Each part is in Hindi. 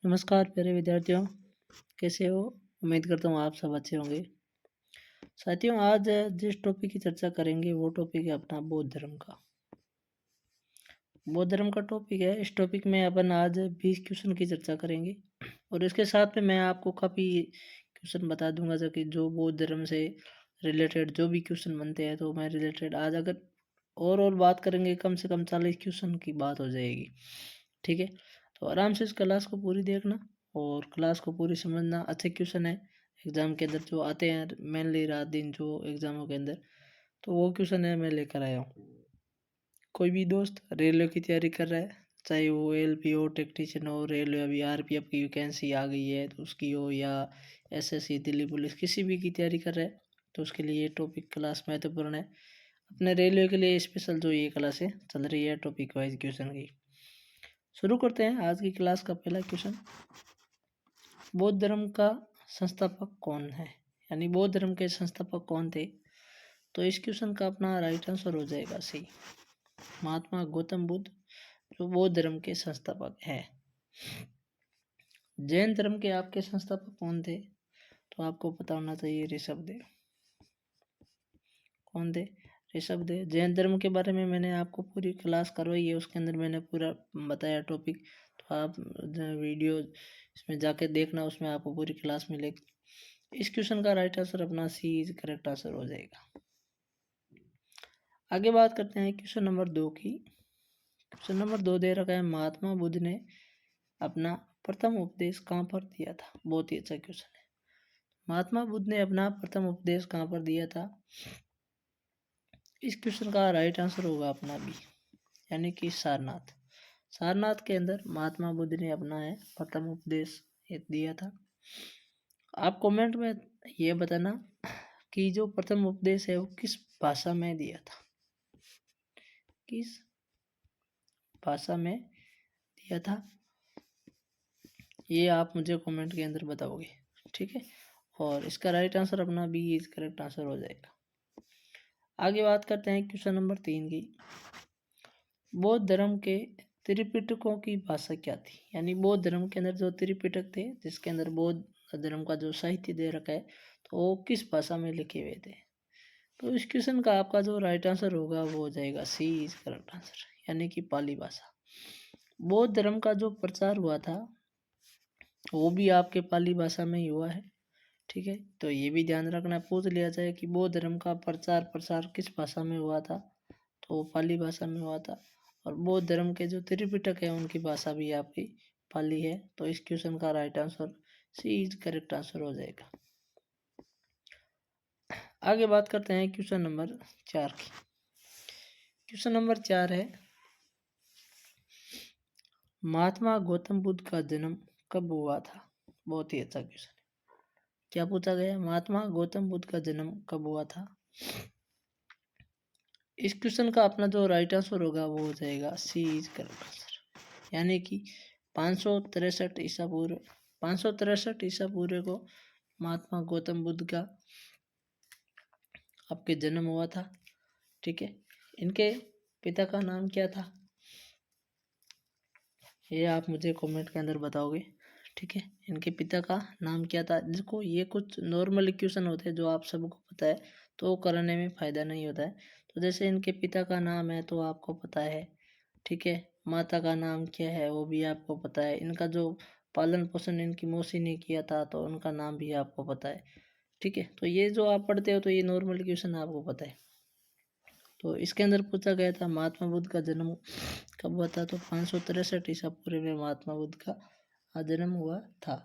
नमस्कार प्यारे विद्यार्थियों, कैसे हो? उम्मीद करता हूँ आप सब अच्छे होंगे। साथियों, आज जिस टॉपिक की चर्चा करेंगे वो टॉपिक है अपना बौद्ध धर्म का। बौद्ध धर्म का टॉपिक है। इस टॉपिक में अपन आज 20 क्वेश्चन की चर्चा करेंगे और इसके साथ में मैं आपको काफ़ी क्वेश्चन बता दूंगा जो कि जो बौद्ध धर्म से रिलेटेड जो भी क्वेश्चन बनते हैं तो मैं रिलेटेड आज अगर और बात करेंगे कम से कम 40 क्वेश्चन की बात हो जाएगी। ठीक है, तो आराम से इस क्लास को पूरी देखना और क्लास को पूरी समझना। अच्छे क्वेश्चन है एग्जाम के अंदर जो आते हैं मेनली रात दिन जो एग्जामों के अंदर, तो वो क्वेश्चन है मैं लेकर आया हूँ। कोई भी दोस्त रेलवे की तैयारी कर रहा है, चाहे वो एलपी हो, टेक्नीशियन हो, रेलवे अभी आरपीएफ की वैकेंसी आ गई है तो उसकी हो, या एसएससी दिल्ली पुलिस किसी भी की तैयारी कर रहा है, तो उसके लिए ये टॉपिक क्लास महत्वपूर्ण है। अपने रेलवे के लिए स्पेशल जो ये क्लास है चल रही है टॉपिक वाइज क्वेश्चन की। शुरू करते हैं आज की क्लास का पहला क्वेश्चन। बौद्ध धर्म का संस्थापक कौन है, यानी बौद्ध धर्म के संस्थापक कौन थे? तो इस क्वेश्चन का अपना राइट आंसर हो जाएगा सी, महात्मा गौतम बुद्ध जो बौद्ध धर्म के संस्थापक है। जैन धर्म के आपके संस्थापक कौन थे? तो आपको पता होना चाहिए ऋषभदेव। कौन थे? ऋषभदेव। जैन धर्म के बारे में मैंने आपको पूरी क्लास करवाई है, उसके अंदर मैंने पूरा बताया टॉपिक, तो आप वीडियो इसमें जाके देखना, उसमें आपको पूरी क्लास मिलेगी। इस क्वेश्चन का राइट आंसर अपना सी इज करेक्ट आंसर हो जाएगा। आगे बात करते हैं क्वेश्चन नंबर 2 की। क्वेश्चन नंबर 2 दे रखा है, महात्मा बुद्ध ने अपना प्रथम उपदेश कहाँ पर दिया था? बहुत ही अच्छा क्वेश्चन है। महात्मा बुद्ध ने अपना प्रथम उपदेश कहाँ पर दिया था? इस क्वेश्चन का राइट आंसर होगा अपना बी, यानी कि सारनाथ। सारनाथ के अंदर महात्मा बुद्ध ने अपना है प्रथम उपदेश दिया था। आप कमेंट में ये बताना कि जो प्रथम उपदेश है वो किस भाषा में दिया था, किस भाषा में दिया था, ये आप मुझे कमेंट के अंदर बताओगे। ठीक है, और इसका राइट आंसर अपना बी इज करेक्ट आंसर हो जाएगा। आगे बात करते हैं क्वेश्चन नंबर 3 की। बौद्ध धर्म के त्रिपिटकों की भाषा क्या थी? यानी बौद्ध धर्म के अंदर जो त्रिपिटक थे जिसके अंदर बौद्ध धर्म का जो साहित्य दे रखा है तो वो किस भाषा में लिखे हुए थे? तो इस क्वेश्चन का आपका जो राइट आंसर होगा वो हो जाएगा सी इज करेक्ट आंसर, यानी कि पाली भाषा। बौद्ध धर्म का जो प्रचार हुआ था वो भी आपके पाली भाषा में ही हुआ है। ठीक है, तो ये भी ध्यान रखना, पूछ लिया जाए कि बौद्ध धर्म का प्रचार प्रसार किस भाषा में हुआ था, तो वो पाली भाषा में हुआ था। और बौद्ध धर्म के जो त्रिपिटक है उनकी भाषा भी आपकी पाली है, तो इस क्वेश्चन का right answer C is correct answer हो जाएगा। आगे बात करते हैं क्वेश्चन नंबर 4 की। क्वेश्चन नंबर 4 है, महात्मा गौतम बुद्ध का जन्म कब हुआ था? बहुत ही अच्छा क्वेश्चन है। क्या पूछा गया? महात्मा गौतम बुद्ध का जन्म कब हुआ था? इस क्वेश्चन का अपना जो राइट आंसर होगा वो हो जाएगा सी इज करेक्ट आंसर, यानी कि 563 ईसा पूर्व। 563 ईसा पूर्व को महात्मा गौतम बुद्ध का आपके जन्म हुआ था। ठीक है, इनके पिता का नाम क्या था ये आप मुझे कमेंट के अंदर बताओगे। ठीक है, इनके पिता का नाम क्या था? देखो ये कुछ नॉर्मल क्वेश्चन होते हैं जो आप सबको पता है तो करने में फ़ायदा नहीं होता है। तो जैसे इनके पिता का नाम है तो आपको पता है। ठीक है, माता का नाम क्या है वो भी आपको पता है। इनका जो पालन पोषण इनकी मौसी ने किया था तो उनका नाम भी आपको पता है। ठीक है, तो ये जो आप पढ़ते हो तो ये नॉर्मल क्वेश्चन आपको पता है। तो इसके अंदर पूछा गया था महात्मा बुद्ध का जन्म कब हुआ था, तो 563 ईसा पूर्व में महात्मा बुद्ध का जन्म हुआ था।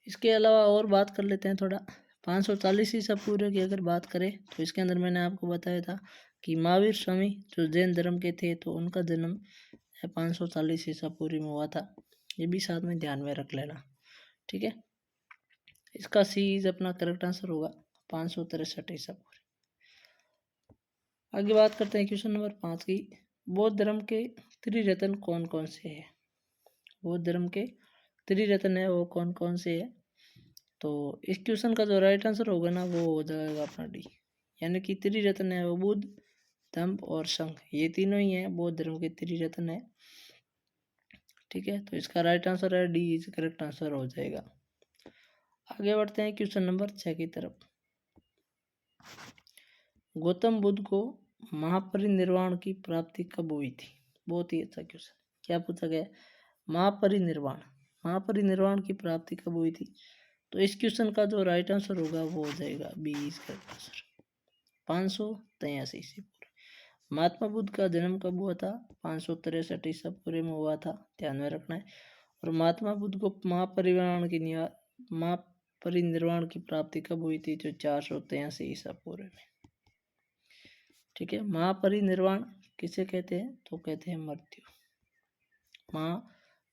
इसके अलावा और बात कर लेते हैं थोड़ा। 540 ईसा पूर्व की अगर बात करें तो इसके अंदर मैंने आपको बताया था कि महावीर स्वामी जो जैन धर्म के थे तो उनका जन्म 540 ईसा पूर्व में हुआ था। ये भी साथ में ध्यान में रख लेना। ठीक है, इसका सी इज अपना करेक्ट आंसर होगा 563 ईसा पूर्व। आगे बात करते हैं क्वेश्चन नंबर 5 की। बौद्ध धर्म के त्रिरत्न कौन कौन से हैं? बौद्ध धर्म के त्रिरत्न है वो कौन कौन से है? तो इस क्वेश्चन का जो राइट आंसर होगा ना वो हो जाएगा अपना डी, यानी कि त्रिरत्न है वो बुद्ध, धम्म और संघ, ये तीनों ही है बौद्ध धर्म के त्रिरत्न है। ठीक है, तो इसका राइट आंसर है डी इज करेक्ट आंसर हो जाएगा। आगे बढ़ते हैं क्वेश्चन नंबर 6 की तरफ। गौतम बुद्ध को महापरिनिर्वाण की प्राप्ति कब हुई थी? बहुत ही अच्छा क्वेश्चन। क्या पूछा गया? महापरिनिर्वाण, महापरिनिर्वाण की प्राप्ति कब हुई थी? तो इस क्वेश्चन का जो राइट आंसर होगा वो हो जाएगा बी इज करेक्ट आंसर, 583 ईस्वी पूर्व। महात्मा बुद्ध का जन्म कब हुआ था? 563 ईसा पूर्व में हुआ था, ध्यान में रखना है। और महात्मा बुद्ध को महापरिनिर्वाण की प्राप्ति कब हुई थी? जो 483 ईसा पूर्व में। ठीक है, महापरिनिर्वाण किसे कहते हैं? तो कहते हैं मृत्यु।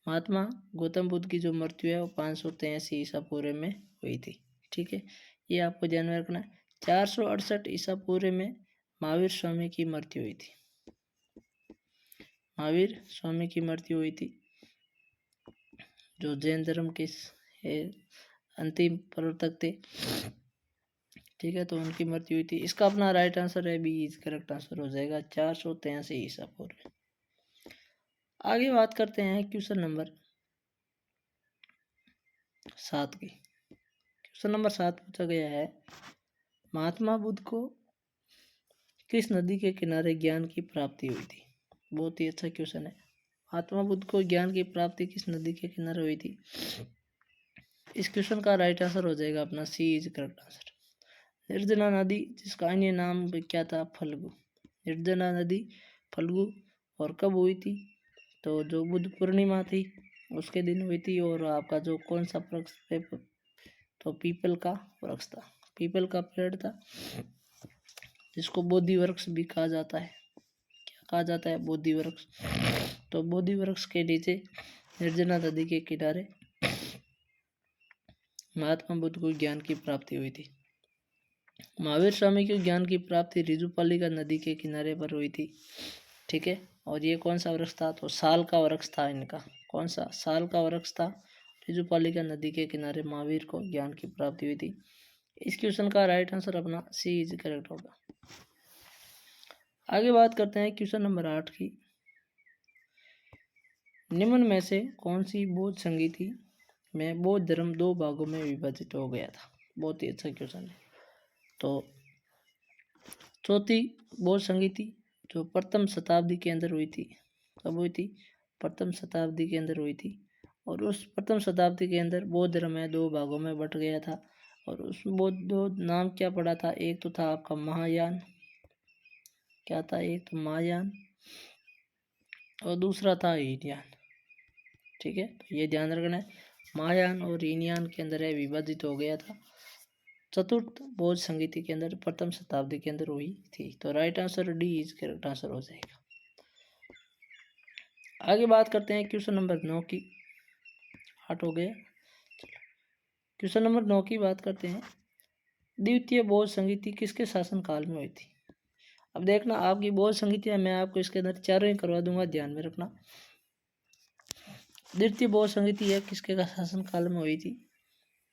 महात्मा गौतम बुद्ध की जो मृत्यु है वो 583 ईसा पूर्व में हुई थी। ठीक है, ये आपको ध्यान में रखना है। 468 ईसा पूर्व में महावीर स्वामी की मृत्यु हुई थी। महावीर स्वामी की मृत्यु हुई थी, जो जैन धर्म के अंतिम प्रवर्तक थे। ठीक है, तो उनकी मृत्यु हुई थी। इसका अपना राइट आंसर है बी इज करेक्ट आंसर हो जाएगा, 483 ईसा पूर्व। आगे बात करते हैं क्वेश्चन नंबर 7 की। क्वेश्चन नंबर 7 पूछा गया है, महात्मा बुद्ध को किस नदी के किनारे ज्ञान की प्राप्ति हुई थी? बहुत ही अच्छा क्वेश्चन है। महात्मा बुद्ध को ज्ञान की प्राप्ति किस नदी के किनारे हुई थी? इस क्वेश्चन का राइट आंसर हो जाएगा अपना सी इज करेक्ट आंसर, निर्जना नदी, जिसका अन्य नाम क्या था? फल्गु। निर्जना नदी फल्गु। और कब हुई थी? तो जो बुद्ध पूर्णिमा थी उसके दिन हुई थी। और आपका जो कौन सा वृक्ष पे? तो पीपल का वृक्ष था, पीपल का पेड़ था, जिसको बोधि वृक्ष भी कहा जाता है। क्या कहा जाता है? बोधि वृक्ष। तो बोधि वृक्ष के नीचे निर्जना नदी के किनारे महात्मा बुद्ध को ज्ञान की प्राप्ति हुई थी। महावीर स्वामी की ज्ञान की प्राप्ति रिजुपालिका नदी के किनारे पर हुई थी। ठीक है, और ये कौन सा वृक्ष था? तो साल का वृक्ष था इनका। कौन सा? साल का वृक्ष था। रिजुपालिका नदी के किनारे महावीर को ज्ञान की प्राप्ति हुई थी। इस क्वेश्चन का राइट आंसर अपना सी इज करेक्ट होगा। आगे बात करते हैं क्वेश्चन नंबर 8 की। निम्न में से कौन सी बौद्ध संगीति में बौद्ध धर्म 2 भागों में विभाजित हो गया था? बहुत ही अच्छा क्वेश्चन है। तो चौथी बौद्ध संगीति जो प्रथम शताब्दी के अंदर हुई थी। कब हुई थी? प्रथम शताब्दी के अंदर हुई थी। और उस प्रथम शताब्दी के अंदर बौद्ध धर्म है 2 भागों में बट गया था। और उस बौद्ध नाम क्या पड़ा था? एक तो था आपका महायान। क्या था? एक तो महायान और दूसरा था हीनयान। ठीक है, तो ये ध्यान रखना है, महायान और हीनयान के अंदर है विभाजित हो गया था। चतुर्थ बौद्ध संगीति के अंदर प्रथम शताब्दी के अंदर हुई थी। तो right answer D is correct answer हो जाएगा। आगे बात करते हैं क्वेश्चन नंबर 9 की। 8 हो गया। क्वेश्चन नंबर 9 की बात करते हैं, द्वितीय बौद्ध संगीति किसके शासन काल में हुई थी? अब देखना, आपकी बौद्ध संगीति है, मैं आपको इसके अंदर चारों ही करवा दूंगा, ध्यान में रखना। द्वितीय बौद्ध संगीति है किसके का शासन काल में हुई थी?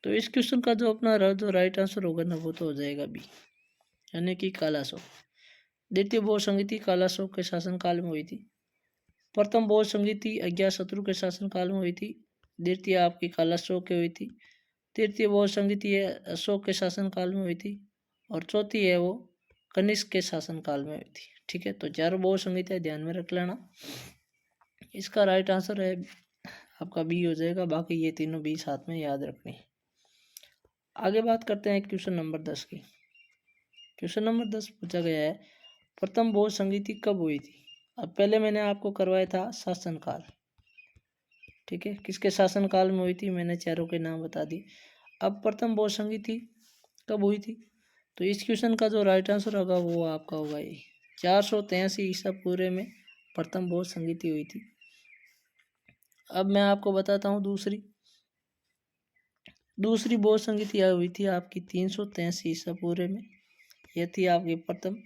तो इस क्वेश्चन का जो अपना जो राइट आंसर होगा ना वो तो हो जाएगा बी, यानी कि कालाशोक। द्वितीय बौद्ध संगीति कालाशोक के शासन काल में हुई थी। प्रथम बौद्ध संगीति अज्ञातशत्रु के शासन काल में हुई थी। द्वितीय आपकी कालाशोक की हुई थी। तृतीय बौद्ध संगीति है अशोक के शासन काल में हुई थी। और चौथी है वो कनिष्क के शासन काल में हुई थी। ठीक है, तो चारों बौद्ध संगीतियाँ ध्यान में रख लेना। इसका राइट आंसर है आपका बी हो जाएगा, बाकी ये तीनों बी साथ में याद रखनी है। आगे बात करते हैं क्वेश्चन नंबर 10 की। क्वेश्चन नंबर 10 पूछा गया है, प्रथम बौद्ध संगीति कब हुई थी? अब पहले मैंने आपको करवाया था शासनकाल। ठीक है, किसके शासनकाल में हुई थी? मैंने चारों के नाम बता दिए। अब प्रथम बौद्ध संगीति कब हुई थी? तो इस क्वेश्चन का जो राइट आंसर होगा वो आपका होगा ये 483 ईसा पूर्व में प्रथम बौद्ध संगीति हुई थी। अब मैं आपको बताता हूँ दूसरी बौद्ध संगीति हुई थी आपकी 383 ईसा पूर्व में, यह थी आपकी प्रथम।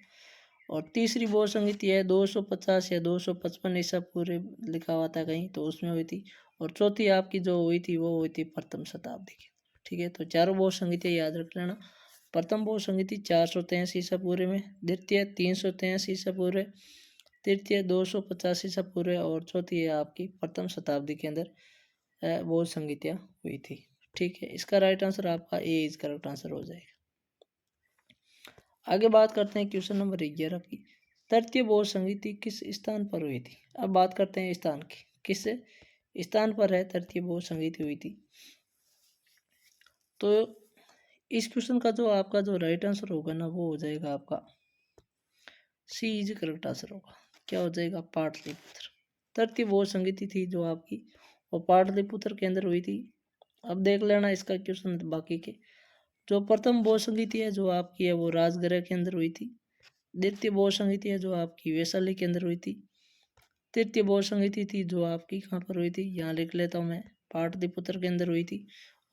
और तीसरी बौद्ध संगीति है 250 या 255 ईसा पूर्व लिखा हुआ था कहीं, तो उसमें हुई थी। और चौथी आपकी जो हुई थी वो हुई थी प्रथम शताब्दी की। ठीक है, तो चारों बौद्ध संगीति याद रख लेना। प्रथम बौद्ध संगीति 483 ईसा पूर्व में, द्वितीय 383 ईसा पूर्व, तृतीय 285 ईसा पूर्व और चौथी है आपकी प्रथम शताब्दी के अंदर बौद्ध संगीतियाँ हुई थी। ठीक है, इसका राइट आंसर आपका ए इज करेक्ट आंसर हो जाएगा। आगे बात करते हैं क्वेश्चन नंबर 11 की। तृतीय बौद्ध संगीति किस स्थान पर हुई थी? अब बात करते हैं स्थान की, किस स्थान पर है तृतीय बौद्ध संगीति हुई थी। तो इस क्वेश्चन का जो आपका जो राइट आंसर होगा ना, वो हो जाएगा आपका सी इज करेक्ट आंसर होगा। क्या हो जाएगा? पाटलिपुत्र। तृतीय बौद्ध संगीति थी जो आपकी, वो पाटलिपुत्र के अंदर हुई थी। अब देख लेना इसका क्वेश्चन बाकी के। जो प्रथम बौद्ध संगीति है जो आपकी है वो राजगृह के अंदर हुई थी। द्वितीय बौद्ध संगीति है जो आपकी वैशाली के अंदर हुई थी। तृतीय बौद्ध संगीति थी जो आपकी कहाँ पर हुई थी, यहाँ लिख लेता हूँ मैं, पाटलिपुत्र के अंदर हुई थी।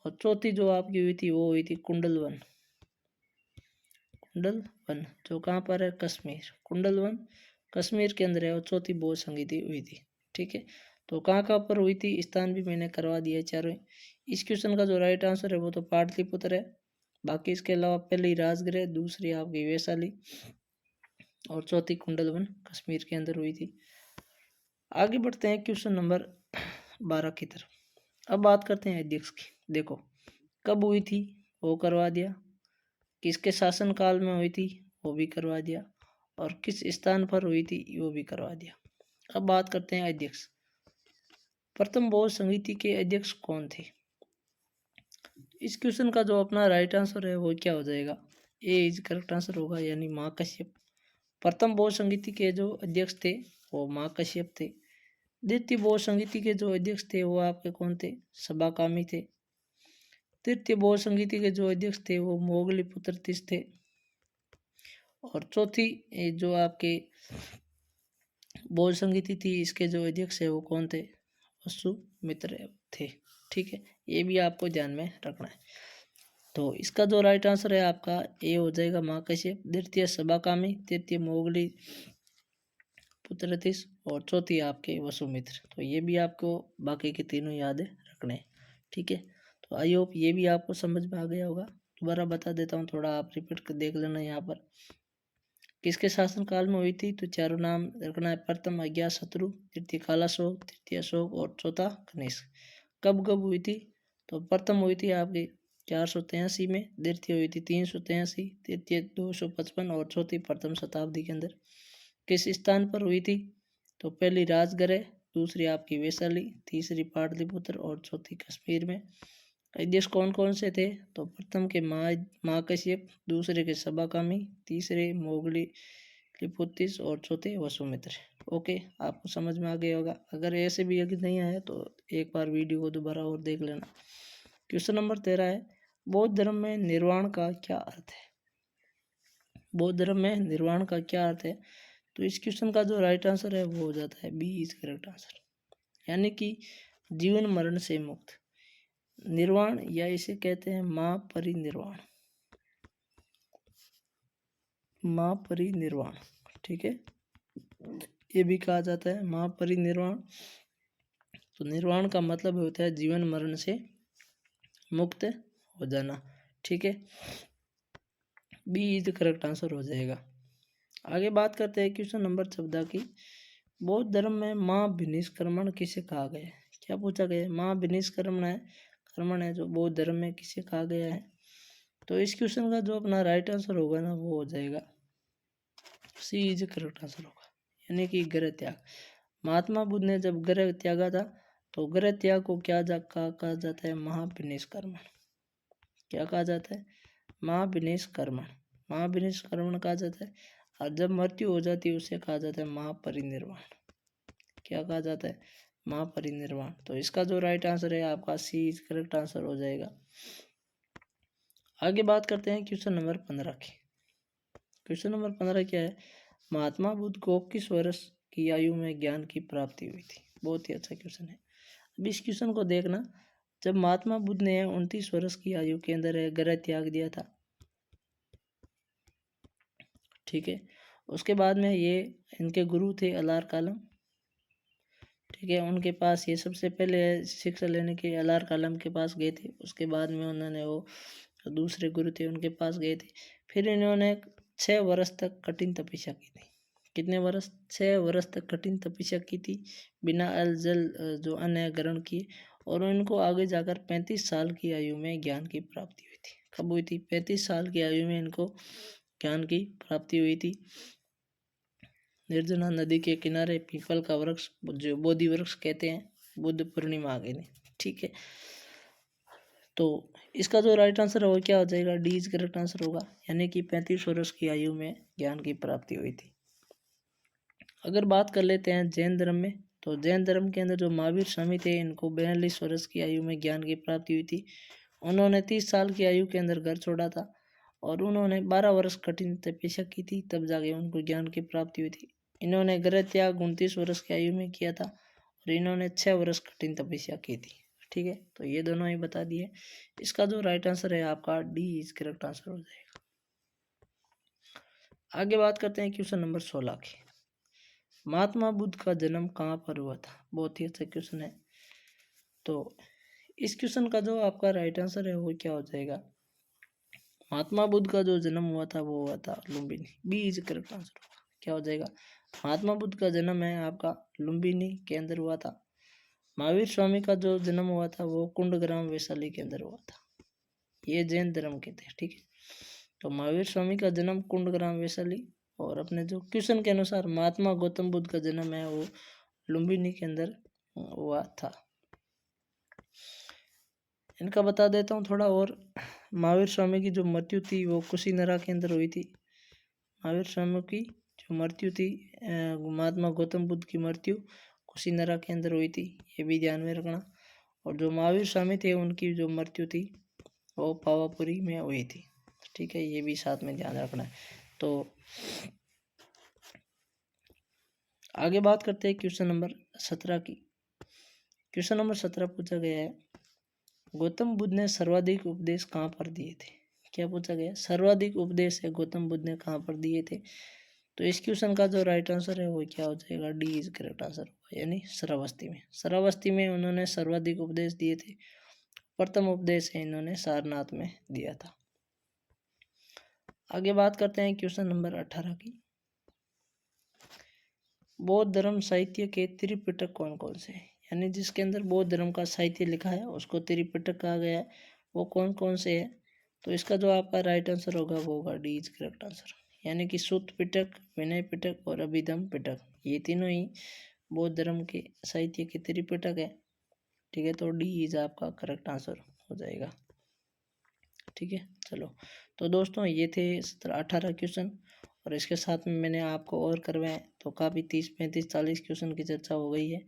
और चौथी जो आपकी हुई थी वो हुई थी कुंडलवन। कुंडलवन जो कहाँ पर है? कश्मीर। कुंडलवन कश्मीर के अंदर है और चौथी बौद्ध संगीति हुई थी। ठीक है, तो कहाँ कहाँ पर हुई थी स्थान भी मैंने करवा दिया है चारों। इस क्वेश्चन का जो राइट आंसर है वो तो पाटलिपुत्र है। बाकी इसके अलावा पहली राजगृह, दूसरी आपकी वैशाली और चौथी कुंडलवन कश्मीर के अंदर हुई थी। आगे बढ़ते हैं क्वेश्चन नंबर 12 की तरफ। अब बात करते हैं अध्यक्ष की। देखो कब हुई थी वो करवा दिया, किसके शासन काल में हुई थी वो भी करवा दिया, और किस स्थान पर हुई थी वो भी करवा दिया। अब बात करते हैं अध्यक्ष। प्रथम बौद्ध संगीति के अध्यक्ष कौन थे? इस क्वेश्चन का जो अपना राइट आंसर है वो क्या हो जाएगा? ए इज करेक्ट आंसर होगा, यानी महाकश्यप। प्रथम बौद्ध संगीति के जो अध्यक्ष थे वो महाकश्यप थे। द्वितीय बौद्ध संगीति के जो अध्यक्ष थे वो आपके कौन थे? सबाकामी थे। तृतीय बौद्ध संगीति के जो अध्यक्ष थे वो मोगली तीस थे। और चौथी जो आपके बौद्ध संगीति थी इसके जो अध्यक्ष है वो कौन थे? वसुमित्र थे। ठीक है, ये भी आपको ध्यान में रखना है। तो इसका जो राइट आंसर है आपका ए हो जाएगा महाकश्यप, द्वितीय सबाकामी, तृतीय मोगली पुत्रतीस और चौथी आपके वसुमित्र। तो ये भी आपको बाकी के तीनों याद रखने हैं। ठीक है, तो आई होप ये भी आपको समझ में आ गया होगा। दोबारा बता देता हूँ, थोड़ा आप रिपीट कर देख लेना। यहाँ पर किसके शासन काल में हुई थी, तो चारों नाम रखना है। प्रथम अज्ञातशत्रु, तृतीय कालाशोक, तृतीय अशोक और चौथा कनिष्क। कब कब हुई थी? तो प्रथम हुई थी आपकी 483 में, द्वितीय हुई थी 383, तृतीय 255 और चौथी प्रथम शताब्दी के अंदर। किस स्थान पर हुई थी? तो पहली राजगृह, दूसरी आपकी वैशाली, तीसरी पाटलिपुत्र और चौथी कश्मीर में। अध्यक्ष कौन कौन से थे? तो प्रथम के महाकश्यप, दूसरे के सबाकामी, तीसरे मोगली लिपुत्तिस और चौथे वसुमित्र। ओके, आपको समझ में आ गया होगा। अगर ऐसे भी अगर नहीं आया तो एक बार वीडियो को दोबारा और देख लेना। क्वेश्चन नंबर 13 है, बौद्ध धर्म में निर्वाण का क्या अर्थ है? बौद्ध धर्म में निर्वाण का क्या अर्थ है? तो इस क्वेश्चन का जो राइट आंसर है वो हो जाता है बी इज करेक्ट आंसर, यानी कि जीवन मरण से मुक्त। निर्वाण या इसे कहते हैं महापरिनिर्वाण। महापरिनिर्वाण, ठीक है, ये भी कहा जाता है महापरिनिर्वाण। तो निर्वाण का मतलब होता है जीवन मरण से मुक्त हो जाना। ठीक है, बी इज करेक्ट आंसर हो जाएगा। आगे बात करते हैं क्वेश्चन नंबर 14 की। बौद्ध धर्म में महाभिनिष्क्रमण किसे कहा गया है? क्या पूछा गया है? महाभिनिष्क्रमण है जो बौद्ध धर्म में किसे कहा गया है? तो इस क्वेश्चन का जो अपना राइट आंसर होगा ना वो हो जाएगा सी इज करेक्ट आंसर होगा, यानी कि गृह त्याग। महात्मा बुद्ध ने जब गृह त्यागा था तो गृह त्याग को क्या कहा जाता है? महाभिनिष्क्रमण। क्या कहा जाता है? महाभिनिष्क्रमण। महाभिनिष्क्रमण कहा जाता है। और जब मृत्यु हो जाती है उसे कहा जाता है महापरिनिर्वाण। क्या कहा जाता है? महापरिनिर्वाण। तो इसका जो राइट आंसर है आपका सी इज करेक्ट आंसर हो जाएगा। आगे बात करते हैं क्वेश्चन नंबर 15 की। क्वेश्चन नंबर 15 क्या है? महात्मा बुद्ध को किस वर्ष की आयु में ज्ञान की प्राप्ति हुई थी? बहुत ही अच्छा क्वेश्चन है। अब इस क्वेश्चन को देखना, जब महात्मा बुद्ध ने 29 वर्ष की आयु के अंदर गृह त्याग दिया था, ठीक है, उसके बाद में ये इनके गुरु थे अलार कालम, ठीक है, उनके पास ये सबसे पहले शिक्षा लेने के अलार कालम के पास गए थे। उसके बाद में उन्होंने वो दूसरे गुरु थे उनके पास गए थे। फिर इन्होंने 6 वर्ष तक कठिन तपस्या की थी। कितने वर्ष? 6 वर्ष तक कठिन तपस्या की थी, बिना अल जल जो अन्न ग्रहण किए, और इनको आगे जाकर 35 साल की आयु में ज्ञान की प्राप्ति हुई थी। कब हुई थी? 35 साल की आयु में इनको ज्ञान की प्राप्ति हुई थी। निर्जना नदी के किनारे पीपल का वृक्ष, जो बोधि वृक्ष कहते हैं, बुद्ध पूर्णिमा के दिन, ठीक है। तो इसका जो राइट आंसर है वो क्या हो जाएगा? डी इज करेक्ट आंसर होगा, यानी कि 35 वर्ष की आयु में ज्ञान की प्राप्ति हुई थी। अगर बात कर लेते हैं जैन धर्म में, तो जैन धर्म के अंदर जो महावीर स्वामी थे, इनको 42 वर्ष की आयु में ज्ञान की प्राप्ति हुई थी। उन्होंने 30 साल की आयु के अंदर घर छोड़ा था, और उन्होंने 12 वर्ष कठिन तपस्या की थी, तब जाके उनको ज्ञान की प्राप्ति हुई थी। इन्होंने गृह त्याग 29 वर्ष की आयु में किया था, और इन्होंने 6 वर्ष कठिन तपस्या की थी, ठीक है। तो ये दोनों ही बता दिए। इसका जो राइट आंसर है आपका डी इज करेक्ट आंसर हो जाएगा। आगे बात करते हैं क्वेश्चन नंबर 16 की। महात्मा बुद्ध का जन्म कहाँ पर हुआ था? बहुत ही अच्छा क्वेश्चन है। तो इस क्वेश्चन का जो आपका राइट आंसर है वो क्या हो जाएगा? महात्मा बुद्ध का जो जन्म हुआ था वो हुआ था Lumbini. B is correct answer होगा। क्या हो जाएगा? महात्मा बुद्ध का जन्म है आपका लुम्बिनी के अंदर हुआ था। महावीर स्वामी का जो जन्म हुआ था वो कुंडग्राम वैशाली के अंदर हुआ था। ये जैन धर्म के थे, ठीक है। तो महावीर स्वामी का जन्म कुंडग्राम वैशाली, और अपने जो क्वेश्चन के अनुसार महात्मा गौतम बुद्ध का जन्म है वो लुम्बिनी के अंदर हुआ था। इनका बता देता हूँ थोड़ा और। महावीर स्वामी की जो मृत्यु थी वो कुशीनरा के अंदर हुई थी। महावीर स्वामी की जो मृत्यु थी, महात्मा गौतम बुद्ध की मृत्यु कुशीनरा के अंदर हुई थी, ये भी ध्यान में रखना। और जो महावीर स्वामी थे उनकी जो मृत्यु थी वो पावापुरी में हुई थी, ठीक है। ये भी साथ में ध्यान रखना है। तो आगे बात करते हैं क्वेश्चन नंबर 17 की। क्वेश्चन नंबर 17 पूछा गया है, गौतम बुद्ध ने सर्वाधिक उपदेश कहाँ पर दिए थे? क्या पूछा गया? सर्वाधिक उपदेश है गौतम बुद्ध ने कहाँ पर दिए थे? तो इस क्वेश्चन का जो राइट आंसर है वो क्या हो जाएगा? डी इज करेक्ट आंसर होगा, यानी श्रावस्ती में। श्रावस्ती में उन्होंने सर्वाधिक उपदेश दिए थे। प्रथम उपदेश है इन्होंने सारनाथ में दिया था। आगे बात करते हैं क्वेश्चन नंबर 18 की। बौद्ध धर्म साहित्य के त्रिपिटक कौन कौन से हैं? यानी जिसके अंदर बौद्ध धर्म का साहित्य लिखा है उसको त्रिपिटक कहा गया है, वो कौन कौन से है? तो इसका जो आपका राइट आंसर होगा वो होगा डी इज करेक्ट आंसर, यानी कि सुत्त पिटक, विनय पिटक और अभिधम पिटक, ये तीनों ही बौद्ध धर्म के साहित्य के त्रिपिटक है, ठीक है। तो डी इज आपका करेक्ट आंसर हो जाएगा, ठीक है। चलो, तो दोस्तों ये थे 17-18 क्वेश्चन, और इसके साथ में मैंने आपको और करवाए, तो काफ़ी 30-35-40 क्वेश्चन की चर्चा हो गई है।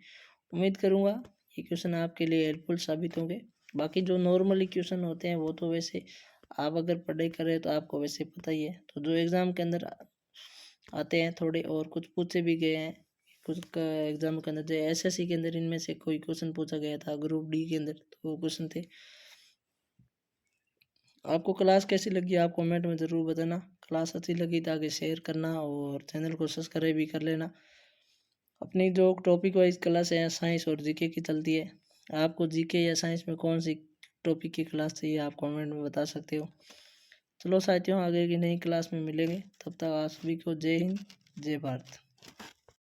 उम्मीद करूँगा ये क्वेश्चन आपके लिए हेल्पफुल साबित होंगे। बाकी जो नॉर्मली क्वेश्चन होते हैं वो तो वैसे आप अगर पढ़ाई करें तो आपको वैसे पता ही है। तो जो एग्ज़ाम के अंदर आते हैं थोड़े और कुछ पूछे भी गए हैं, कुछ एग्ज़ाम के अंदर जो एसएससी के अंदर इनमें से कोई क्वेश्चन पूछा गया था, ग्रुप डी के अंदर, तो वो क्वेश्चन थे। आपको क्लास कैसी लगी आप कमेंट में ज़रूर बताना। क्लास अच्छी लगी तो आगे शेयर करना, और चैनल को सब्सक्राइब भी कर लेना। अपनी जो टॉपिक वाइज क्लास है साइंस और जीके की चलती है, आपको जीके या साइंस में कौन सी टॉपिक की क्लास चाहिए आप कमेंट में बता सकते हो। चलो साथियों, आगे की नई क्लास में मिलेंगे, तब तक आप सभी को जय हिंद, जय भारत।